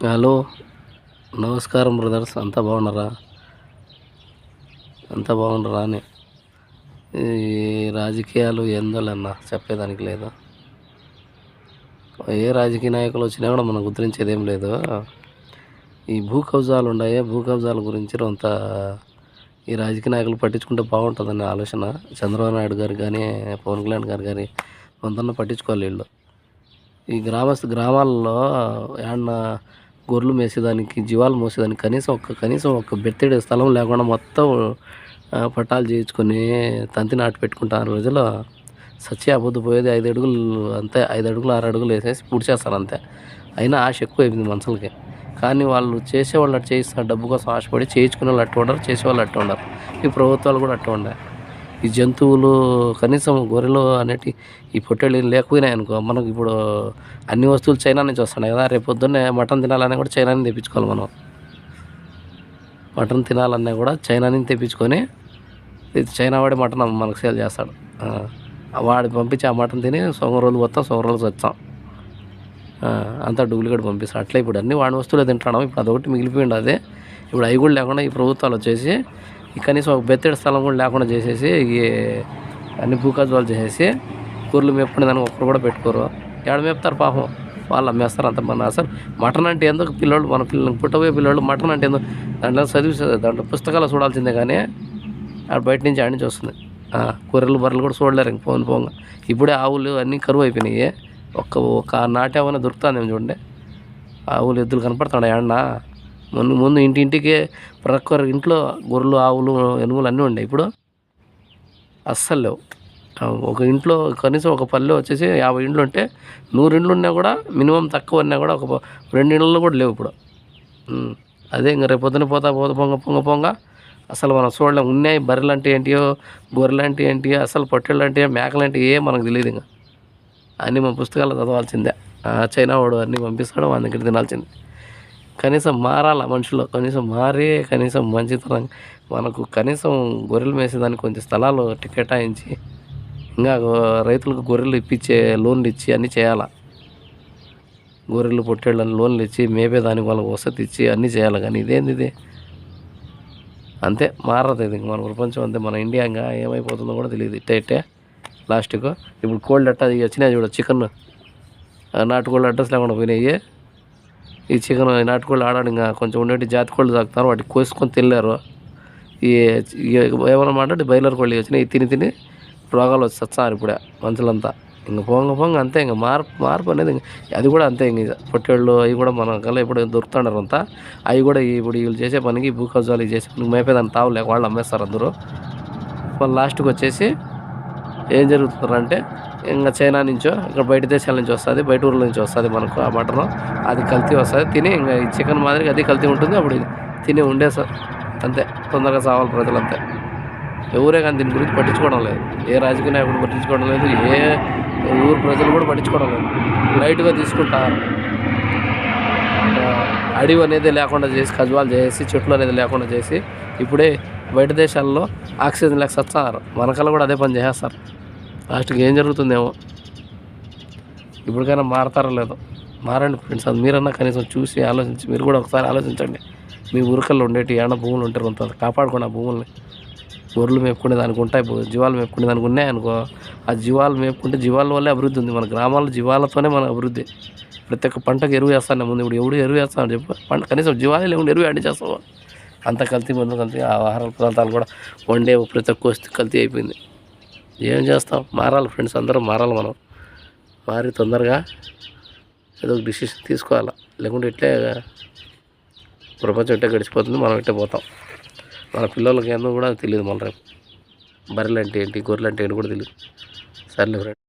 Hello, నమస్కారం brothers. అంతా బాగున్నారా? అంతా బాగున్నారా అని ఈ రాజకీయాలు ఏందోలన్నా చెప్పేదానికి లేదు. ఏ రాజకీయ నాయకులు వచ్చినా కూడా మనం గుర్తించేది ఏం లేదు. ఈ భూ కబ్జాలు ఉన్నాయి, భూ కబ్జాల గురించి కొంత ఈ రాజకీయ నాయకులు పట్టించుకుంటే బాగుంటుందనే ఆలోచన. చంద్రబాబు నాయుడు గారు కానీ, పవన్ కళ్యాణ్ గారు కానీ కొంత పట్టించుకోవాలి వీళ్ళు. ఈ గ్రామాల్లో ఏమన్నా గొర్రెలు మేసేదానికి, జీవాలు మోసేదానికి కనీసం ఒక బెత్తడి స్థలం లేకుండా మొత్తం పట్టాలు చేయించుకొని తంతి నాటు పెట్టుకుంటారు. రోజుల్లో సచ్చి అబద్ధ పోయేది 5 అడుగులు అంతే, 5 అడుగులు 6 అడుగులు వేసేసి పూడ్చేస్తారు అంతే. అయినా ఆశ ఎక్కువ అయిపోయింది మనుషులకి. కానీ వాళ్ళు చేసేవాళ్ళు అట్టు చేయిస్తారు, డబ్బు కోసం ఆశపడి చేయించుకునే వాళ్ళు అట్టు ఉండరు, చేసేవాళ్ళు అట్టు ఉండరు. ఈ ప్రభుత్వాలు కూడా అట్టు ఉన్నాయి. ఈ జంతువులు కనీసం గొర్రెలు అనేటి ఈ పొట్టేళ్ళు లేకపోయినాయి అనుకో, మనకు ఇప్పుడు అన్ని వస్తువులు చైనా నుంచి వస్తున్నాయి కదా. రేపు పొద్దున్నే మటన్ తినాలన్నా కూడా చైనా నుంచి తెప్పించుకోవాలి మనం. మటన్ తినాలన్నా కూడా చైనా నుంచి తెప్పించుకొని, చైనా వాడి మటన్ మనకు సేల్ చేస్తాడు. వాడు పంపించి ఆ మటన్ తిని సొంగ రోజులు పోతాం, సొంగ రోజులు వచ్చాం. అంతా డూప్లికేట్ పంపిస్తాం. అట్లా ఇప్పుడు అన్ని వాడి వస్తువులే తింటున్నాం. ఇప్పుడు అదొకటి మిగిలిపోయింది. అదే ఇప్పుడు అవి కూడా లేకుండా ఈ ప్రభుత్వాలు వచ్చేసి కనీసం ఒక బెత్తడి స్థలం కూడా లేకుండా చేసేసి ఈ అన్ని భూకబ్జాలు చేసేసి గొర్రెలు మేపుకునే దానికి ఒక్కరు కూడా పెట్టుకోరు. ఏడ మేపుతారు పాపం, వాళ్ళు అమ్మేస్తారు అంత. మన అసలు మటన్ అంటే ఎందుకు పిల్లోళ్ళు, మన పిల్లలు పుట్టబోయే పిల్లోళ్ళు మటన్ అంటే ఎందుకు దాంట్లో పుస్తకాలు చూడాల్సిందే కానీ బయట నుంచి ఆడి నుంచి వస్తుంది. గొర్రెలు బర్రెలు కూడా చూడలేరు ఇంక పోంగా. ఇప్పుడే ఆవులు అన్నీ కరువు అయిపోయినాయి. ఒక నాటేమన్నా దొరుకుతుంది చూడండి. ఆవులు ఎద్దులు కనపడుతున్నాయి ఏమన్నా. ముందు ఇంటింటికి ప్రతి ఒక్కరి ఇంట్లో గొర్రెలు, ఆవులు, ఎనుములు అన్నీ ఉండే. ఇప్పుడు అస్సలు లేవు. ఒక ఇంట్లో కనీసం ఒక పల్లె వచ్చేసి 50 ఇండ్లు ఉంటే 100 ఇండ్లు ఉన్నా కూడా మినిమం తక్కువ ఉన్నా కూడా ఒక 2 ఇండ్లలో కూడా లేవు ఇప్పుడు. అదే ఇంకా రేపు పొద్దున పోతా పొంగ అసలు మనం చూడలేము. ఉన్నాయి బర్రెలు అంటే ఏంటియో, గొర్రెలు అంటే ఏంటియో, అసలు పొట్టేళ్ళు అంటే మేకలు అంటే మనకు తెలియదు. ఇంకా అన్నీ మన పుస్తకాలు చదవాల్సిందే. చైనా వాడు అన్నీ పంపిస్తాడు, మన దగ్గర తినాల్సిందే. కనీసం మారాల మనుషులు, కనీసం మంచితనం. మనకు కనీసం గొర్రెలు మేసేదానికి కొంచెం స్థలాలు కేటాయించి, ఇంకా రైతులకు గొర్రెలు ఇప్పించే లోన్లు ఇచ్చి అన్నీ చేయాలా. గొర్రెలు పొట్టేళ్ళని లోన్లు ఇచ్చి మేపేదానికి వాళ్ళకి వసతి ఇచ్చి అన్నీ చేయాలి. కానీ ఇదేంది అంతే, మారదు ఇది. మన ప్రపంచం అంతే. మన ఇండియా ఇంకా ఏమైపోతుందో కూడా తెలియదు. ఇట్టే లాస్ట్కు ఇప్పుడు కోల్డ్ అట్ట వచ్చినాయి చూడ, చికెన్ నాటుకోళ్ళు అడ్రస్ లేకుండా పోయినాయి. ఈ చికెన్ నాటుకోళ్ళు ఆడాడు ఇంకా కొంచెం ఉండేటి జాతి కోళ్ళు తాకుతారు, వాటికి కోసుకొని తినలేరు. ఏమన్నా మాట్లాడి బయలర్ కోళ్ళు వచ్చినాయి, తిని రోగాలు వచ్చి చచ్చారు ఇప్పుడే మనుషులంతా. ఇంక పొంగ అంతే. ఇంకా మార్పు అనేది అది కూడా అంతే. ఇంక పొట్టేళ్ళు అవి కూడా మన కల్లా ఇప్పుడు దొరుకుతున్నారు అంతా. అవి కూడా ఇప్పుడు వీళ్ళు చేసే పనికి, భూ కబ్జాలు చేసే పనికి మేపేదాన్ని తావులేక వాళ్ళు అమ్మేస్తారు అందరూ. వాళ్ళు లాస్ట్కి వచ్చేసి ఏం జరుగుతుందంటే ఇంకా చైనా నుంచో, ఇక్కడ బయట దేశాల నుంచి వస్తుంది, బయట ఊర్ల నుంచి వస్తుంది మనకు ఆ మటను. అది కల్తీ వస్తుంది. తిని ఇంకా ఈ చికెన్ మాదిరిగా అది కల్తీ ఉంటుంది. అప్పుడు తిని ఉండే అంతే, తొందరగా సావాలి ప్రజలంతే. ఎవరే కానీ దీని గురించి పట్టించుకోవడం లేదు. ఏ రాజకీయ నాయకుడు పట్టించుకోవడం లేదు, ఏ ఊరు ప్రజలు కూడా పట్టించుకోవడం లేదు. లైట్గా తీసుకుంటారు. అడవి అనేది లేకుండా చేసి, కజ్వాలు చేసి, చెట్లు అనేది లేకుండా చేసి ఇప్పుడే బయట దేశాల్లో ఆక్సిజన్ లేక సత్తారు. మనకల్లా కూడా అదే పని చేసేస్తారు. లాస్ట్కి ఏం జరుగుతుందేమో. ఇప్పటికైనా మారతారో లేదో. మారండి ఫ్రెండ్స్. అది మీరన్నా కనీసం చూసి ఆలోచించి మీరు కూడా ఒకసారి ఆలోచించండి. మీ ఊరికల్లో ఉండేటి ఏమన్నా భూములు ఉంటారు, కొంత కాపాడుకోండి ఆ భూముల్ని. గొర్రెలు మేపుకునే దానికి ఉంటాయి, జీవాలు మేపుకునే దానికి ఉన్నాయనుకో, ఆ జీవాలు మేపుకుంటే జీవాల వల్లే అభివృద్ధి ఉంది. మన గ్రామాల్లో జీవాలతోనే మన అభివృద్ధి. ప్రతి ఒక్క పంటకు ఎరువు వేస్తాను ముందు. ఇప్పుడు ఎవడు ఎరువు వేస్తాను చెప్పు, కనీసం జీవాలే లేకుండా ఎరువు యాడ్ చేస్తావు. అంత కల్తీ, మందు కల్తీ. ఆహార పదార్థాలు కూడా వండే ప్రతి ఒక్క వస్తువు కల్తీ అయిపోయింది. ఏం చేస్తాం? మారాలి ఫ్రెండ్స్, అందరూ మారాలి. మనం మారి తొందరగా ఏదో ఒక డిసిషన్ తీసుకోవాలి. లేకుంటే ఇట్లే ప్రపంచం ఇట్టే గడిచిపోతుంది, మనం ఇట్టే పోతాం. మన పిల్లలకి ఏందో కూడా తెలియదు. మన రేపు బర్రెలు అంటే ఏంటి, గొర్రెలు అంటే ఏంటి కూడా తెలియదు. సర్లే ఫ్రెండ్.